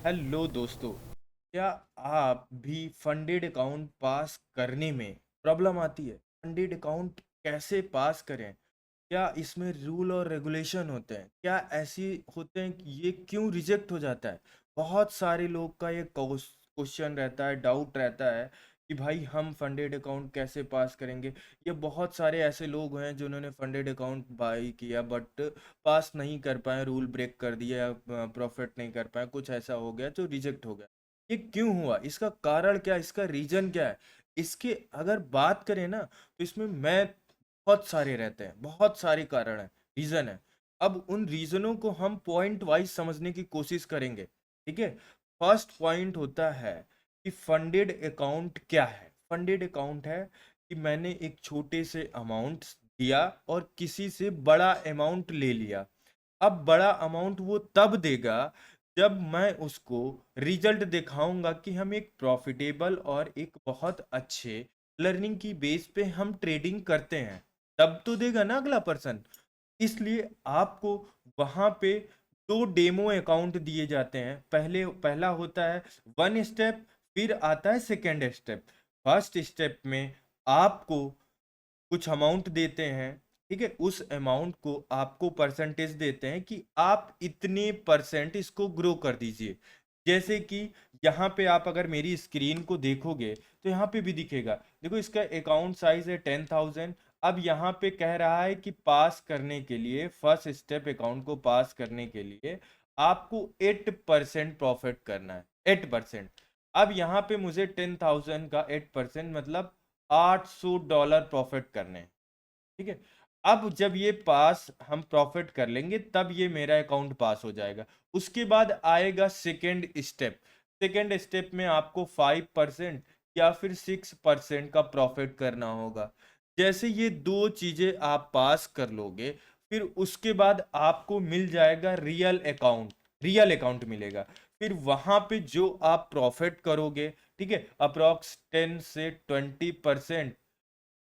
Hello दोस्तों। क्या आप भी फंडेड अकाउंट पास करने में प्रॉब्लम आती है? फंडेड अकाउंट कैसे पास करें? क्या इसमें रूल और रेगुलेशन होते हैं? क्या ऐसी होते हैं कि ये क्यों रिजेक्ट हो जाता है? बहुत सारे लोग का ये क्वेश्चन रहता है, डाउट रहता है कि भाई हम फंडेड अकाउंट कैसे पास करेंगे। ये बहुत सारे ऐसे लोग हैं जिन्होंने फंडेड अकाउंट बाई किया बट पास नहीं कर पाए, रूल ब्रेक कर दिया या प्रॉफिट नहीं कर पाए, कुछ ऐसा हो गया जो रिजेक्ट हो गया। ये क्यों हुआ? इसका कारण क्या है? इसका रीजन क्या है? इसके अगर बात करें ना तो इसमें मैं बहुत सारे रहते हैं, बहुत सारे कारण है, रीजन है। अब उन रीजनों को हम पॉइंट वाइज समझने की कोशिश करेंगे। ठीक है। फर्स्ट पॉइंट होता है कि फंडेड अकाउंट क्या है। फंडेड अकाउंट है कि मैंने एक छोटे से अमाउंट दिया और किसी से बड़ा अमाउंट ले लिया। अब बड़ा अमाउंट वो तब देगा जब मैं उसको रिजल्ट दिखाऊंगा कि हम एक प्रॉफिटेबल और एक बहुत अच्छे लर्निंग की बेस पे हम ट्रेडिंग करते हैं। तब तो देगा ना अगला पर्सन। इसलिए आपको वहां पे दो डेमो अकाउंट दिए जाते हैं। पहला होता है वन स्टेप, फिर आता है सेकेंड स्टेप। फर्स्ट स्टेप में आपको कुछ अमाउंट देते हैं। ठीक है, उस अमाउंट को आपको परसेंटेज देते हैं कि आप इतने परसेंट इसको ग्रो कर दीजिए। जैसे कि यहाँ पे आप अगर मेरी स्क्रीन को देखोगे तो यहाँ पे भी दिखेगा। देखो, इसका अकाउंट साइज है 10,000। अब यहाँ पे कह रहा है कि पास करने के लिए, फर्स्ट स्टेप अकाउंट को पास करने के लिए आपको 8% प्रॉफिट करना है। 8%। अब यहाँ पे मुझे 10,000 का 8% मतलब $800 प्रॉफिट करने हैं। ठीक है। अब जब ये पास हम प्रॉफिट कर लेंगे तब ये मेरा अकाउंट पास हो जाएगा। उसके बाद आएगा सेकेंड स्टेप। सेकेंड स्टेप में आपको 5% या फिर 6% का प्रॉफिट करना होगा। जैसे ये दो चीजें आप पास कर लोगे, फिर उसके बाद आपको मिल जाएगा रियल अकाउंट। रियल अकाउंट मिलेगा। फिर वहां पे जो आप प्रॉफिट करोगे, ठीक है, अप्रोक्स 10 से 20%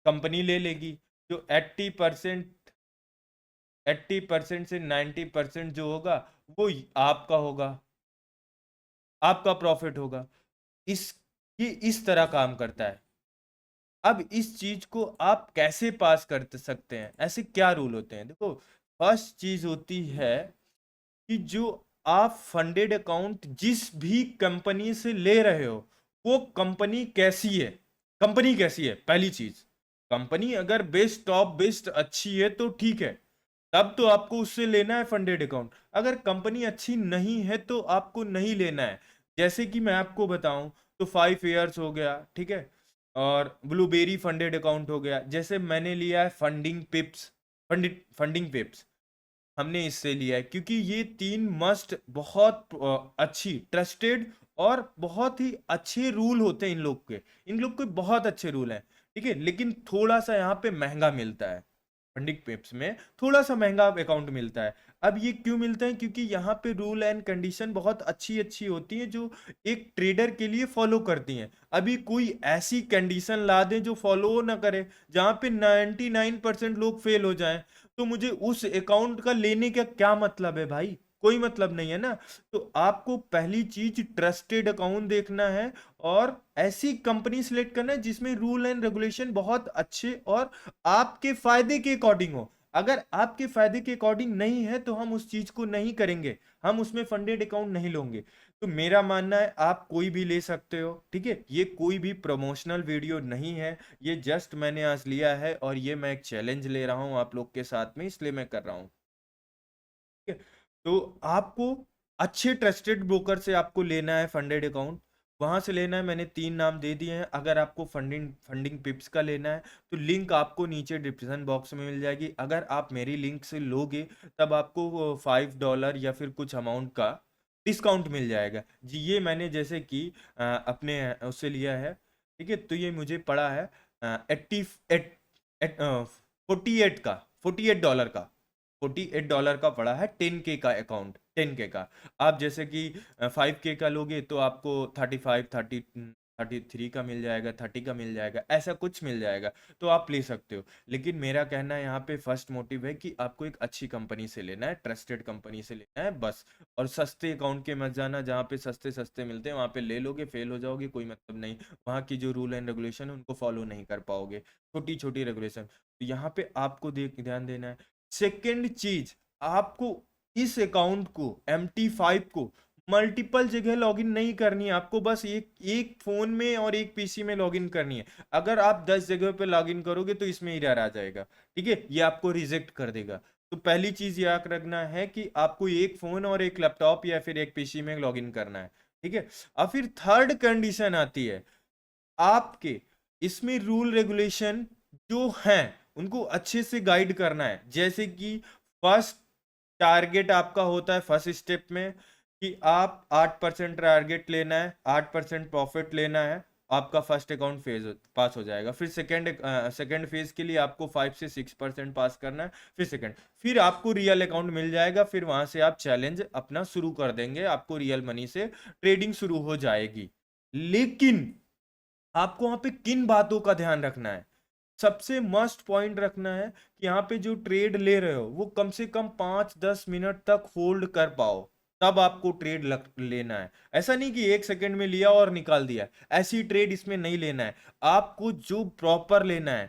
कंपनी ले लेगी। जो 80% से 90% जो होगा वो आपका होगा, आपका प्रॉफिट होगा। इस ये इस तरह काम करता है। अब इस चीज को आप कैसे पास कर सकते हैं? ऐसे क्या रूल होते हैं? देखो, फर्स्ट चीज होती है कि जो आप फंडेड अकाउंट जिस भी कंपनी से ले रहे हो, वो कंपनी कैसी है। कंपनी कैसी है, पहली चीज। कंपनी अगर बेस्ट, टॉप बेस्ट अच्छी है तो ठीक है, तब तो आपको उससे लेना है फंडेड अकाउंट। अगर कंपनी अच्छी नहीं है तो आपको नहीं लेना है। जैसे कि मैं आपको बताऊं तो 5 इयर्स हो गया, ठीक है, और ब्लूबेरी फंडेड अकाउंट हो गया। जैसे मैंने लिया है फंडिंग पिप्स। फंडिंग पिप्स हमने इससे लिया है क्योंकि ये तीन मस्ट बहुत अच्छी, ट्रस्टेड और बहुत ही अच्छे रूल होते हैं इन लोग के। इन लोग के बहुत अच्छे रूल हैं। ठीक है, लेकिन थोड़ा सा यहाँ पे महंगा मिलता है। फंडिंग पेप्स में थोड़ा सा महंगा अकाउंट मिलता है। अब ये क्यों मिलता है? क्योंकि यहाँ पे रूल एंड कंडीशन बहुत अच्छी अच्छी होती है जो एक ट्रेडर के लिए फॉलो करती हैं। अभी कोई ऐसी कंडीशन ला दे जो फॉलो ना करे, जहाँ पे 99% लोग फेल हो जाएं, तो मुझे उस अकाउंट का लेने का क्या मतलब है भाई? कोई मतलब नहीं है ना। तो आपको पहली चीज ट्रस्टेड अकाउंट देखना है और ऐसी कंपनी सिलेक्ट करना है जिसमें रूल एंड रेगुलेशन बहुत अच्छे और आपके फायदे के अकॉर्डिंग हो। अगर आपके फायदे के अकॉर्डिंग नहीं है तो हम उस चीज को नहीं करेंगे, हम उसमें फंडेड अकाउंट नहीं लोगे। तो मेरा मानना है आप कोई भी ले सकते हो। ठीक है, ये कोई भी प्रमोशनल वीडियो नहीं है, ये जस्ट मैंने आज लिया है और ये मैं एक चैलेंज ले रहा हूं आप लोग के साथ में, इसलिए मैं कर रहा हूं। ठीक है। तो आपको अच्छे ट्रस्टेड ब्रोकर से आपको लेना है फंडेड अकाउंट, वहां से लेना है। मैंने 3 नाम दे दिए हैं। अगर आपको फंडिंग फंडिंग पिप्स का लेना है तो लिंक आपको नीचे डिस्क्रिप्शन बॉक्स में मिल जाएगी। अगर आप मेरी लिंक से लोगे तब आपको $5 या फिर कुछ अमाउंट का डिस्काउंट मिल जाएगा जी। ये मैंने जैसे कि अपने उससे लिया है। ठीक है, तो ये मुझे पड़ा है 48 का, $48 का। $48 का पड़ा है 10K का अकाउंट, 10K का। आप जैसे कि 5K का लोगे तो आपको 35, 30 33 का मिल जाएगा, 30 का मिल जाएगा, ऐसा कुछ मिल जाएगा, तो आप ले सकते हो। लेकिन मेरा कहना है यहाँ पे फर्स्ट मोटिव है कि आपको एक अच्छी कंपनी से लेना है, ट्रस्टेड कंपनी से लेना है बस। और सस्ते अकाउंट के मत जाना, जहाँ पे सस्ते सस्ते मिलते हैं वहाँ पे ले लोगे, फेल हो जाओगे, कोई मतलब नहीं। वहाँ की जो रूल एंड रेगुलेशन है उनको फॉलो नहीं कर पाओगे, छोटी छोटी रेगुलेशन, तो यहाँ पे आपको देख ध्यान देना है। सेकेंड चीज, आपको इस अकाउंट को, MT5 को मल्टीपल जगह लॉगिन नहीं करनी है, आपको बस एक एक फोन में और एक पीसी में लॉगिन करनी है। अगर आप 10 जगह पे लॉगिन करोगे तो इसमें एरर आ जाएगा, ठीक है, ये आपको रिजेक्ट कर देगा। तो पहली चीज याद रखना है कि आपको एक फोन और एक लैपटॉप या फिर एक पीसी में लॉगिन करना है, ठीक है। अब फिर थर्ड कंडीशन आती है आपके, इसमें रूल रेगुलेशन जो हैं उनको अच्छे से गाइड करना है। जैसे कि फर्स्ट टारगेट आपका होता है फर्स्ट स्टेप में कि आप 8% टारगेट लेना है, 8% प्रॉफिट लेना है, आपका फर्स्ट अकाउंट फेज पास हो जाएगा। फिर सेकंड फेज के लिए आपको 5 से 6% पास करना है, फिर आपको रियल अकाउंट मिल जाएगा, फिर वहां से आप चैलेंज अपना शुरू कर देंगे, आपको रियल मनी से ट्रेडिंग शुरू हो जाएगी। लेकिन आपको वहां पे किन बातों का ध्यान रखना है, सबसे मस्ट पॉइंट रखना है कि यहाँ पे जो ट्रेड ले रहे हो वो कम से कम 5-10 मिनट तक होल्ड कर पाओ, तब आपको ट्रेड लेना है। ऐसा नहीं कि 1 सेकंड में लिया और निकाल दिया, ऐसी ट्रेड इसमें नहीं लेना है, आपको जो प्रॉपर लेना है,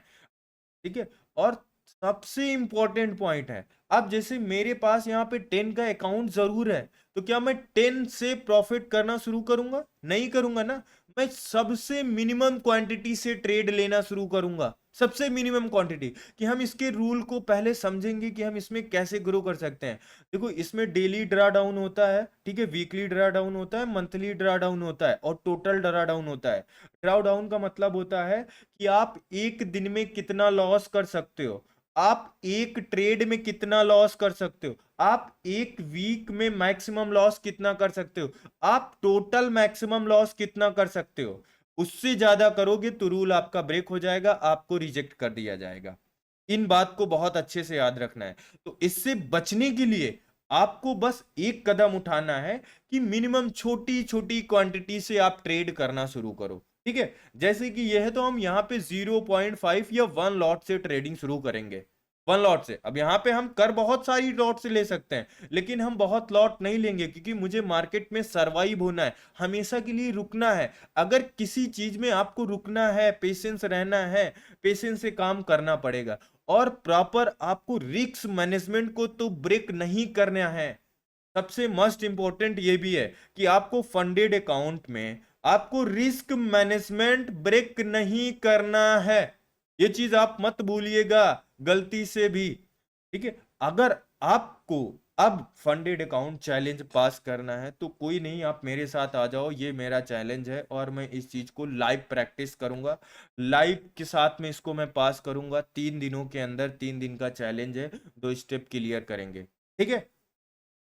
ठीक है। और सबसे इंपॉर्टेंट पॉइंट है, अब जैसे मेरे पास यहाँ पे 10 का अकाउंट जरूर है, तो क्या मैं 10 से प्रॉफिट करना शुरू करूंगा? नहीं करूंगा ना, मैं सबसे मिनिमम क्वांटिटी से ट्रेड लेना शुरू करूंगा, सबसे मिनिमम क्वांटिटी। कि हम इसके रूल को पहले समझेंगे कि हम इसमें कैसे ग्रो कर सकते हैं। देखो, इसमें डेली ड्रा डाउन होता है, ठीक है, वीकली ड्रा डाउन होता है, मंथली ड्रा डाउन होता है, और टोटल ड्रा डाउन होता है। ड्रा डाउन का मतलब होता है कि आप एक दिन में कितना लॉस कर सकते हो, आप एक ट्रेड में कितना लॉस कर सकते हो, आप एक वीक में मैक्सिमम लॉस कितना कर सकते हो, आप टोटल मैक्सिमम लॉस कितना कर सकते हो। उससे ज्यादा करोगे तो रूल आपका ब्रेक हो जाएगा, आपको रिजेक्ट कर दिया जाएगा। इन बात को बहुत अच्छे से याद रखना है। तो इससे बचने के लिए आपको बस एक कदम उठाना है कि मिनिमम छोटी छोटी क्वांटिटी से आप ट्रेड करना शुरू करो, ठीक है। जैसे कि यह है, तो हम यहाँ पे 0.5 या 1 लॉट से ट्रेडिंग शुरू करेंगे, 1 लॉट से। अब यहाँ पे हम कर बहुत सारी लॉट से ले सकते हैं, लेकिन हम बहुत लॉट नहीं लेंगे, क्योंकि मुझे मार्केट में सरवाइव होना है, हमेशा के लिए रुकना है। अगर किसी चीज में आपको रुकना है, पेशेंस रहना है, पेशेंस से काम करना पड़ेगा। और प्रॉपर आपको रिस्क मैनेजमेंट को तो ब्रेक नहीं करना है। सबसे मस्ट इंपॉर्टेंट ये भी है कि आपको फंडेड अकाउंट में आपको रिस्क मैनेजमेंट ब्रेक नहीं करना है, ये चीज आप मत भूलिएगा गलती से भी, ठीक है। अगर आपको अब फंडेड अकाउंट चैलेंज पास करना है तो कोई नहीं, आप मेरे साथ आ जाओ, ये मेरा चैलेंज है और मैं इस चीज को लाइव प्रैक्टिस करूंगा, लाइव के साथ में इसको मैं पास करूंगा 3 दिनों के अंदर। 3 दिन का चैलेंज है, 2 स्टेप क्लियर करेंगे, ठीक है।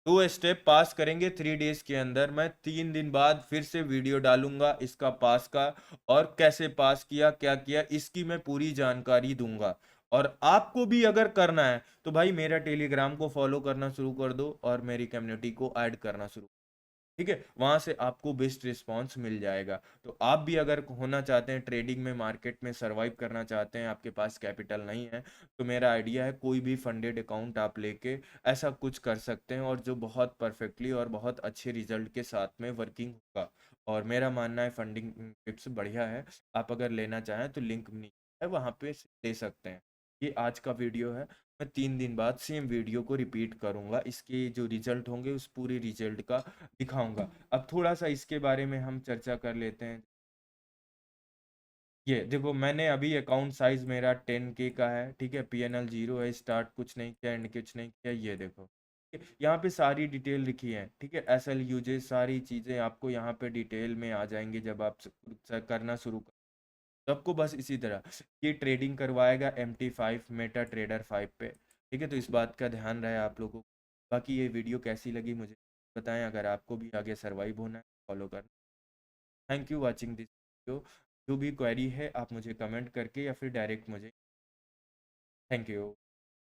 2 स्टेप पास करेंगे 3 डेज के अंदर। मैं 3 दिन बाद फिर से वीडियो डालूंगा इसका पास का, और कैसे पास किया, क्या किया, इसकी मैं पूरी जानकारी दूंगा। और आपको भी अगर करना है तो भाई मेरा टेलीग्राम को फॉलो करना शुरू कर दो और मेरी कम्युनिटी को ऐड करना शुरू, ठीक है। वहां से आपको बेस्ट रिस्पांस मिल जाएगा। तो आप भी अगर होना चाहते हैं ट्रेडिंग में, मार्केट में सरवाइव करना चाहते हैं, आपके पास कैपिटल नहीं है, तो मेरा आइडिया है कोई भी फंडेड अकाउंट आप लेके ऐसा कुछ कर सकते हैं, और जो बहुत परफेक्टली और बहुत अच्छे रिजल्ट के साथ में वर्किंग होगा। और मेरा मानना है फंडिंग टिप्स बढ़िया है, आप अगर लेना चाहें तो लिंक नीचे है, वहां पे ले सकते हैं। ये आज का वीडियो है, मैं 3 दिन बाद सेम वीडियो को रिपीट करूंगा, इसके जो रिजल्ट होंगे उस पूरे रिजल्ट का दिखाऊंगा। अब थोड़ा सा इसके बारे में हम चर्चा कर लेते हैं। ये देखो, मैंने अभी अकाउंट साइज मेरा 10K का है, ठीक है, PNL 0 है, स्टार्ट कुछ नहीं किया, एंड कुछ नहीं किया, ये देखो, ठीक है? यहाँ पे सारी डिटेल लिखी है, ठीक है, SL यूजेस सारी चीज़ें आपको यहाँ पे डिटेल में आ जाएंगी जब आप करना शुरू कर। तो आपको बस इसी तरह ये ट्रेडिंग करवाएगा MT5 मेटा ट्रेडर 5 पे, ठीक है। तो इस बात का ध्यान रहे आप लोगों को। बाकी ये वीडियो कैसी लगी मुझे बताएं, अगर आपको भी आगे सरवाइव होना है फॉलो करना। Thank you watching this video. जो भी क्वेरी है आप मुझे कमेंट करके या फिर डायरेक्ट मुझे, थैंक यू।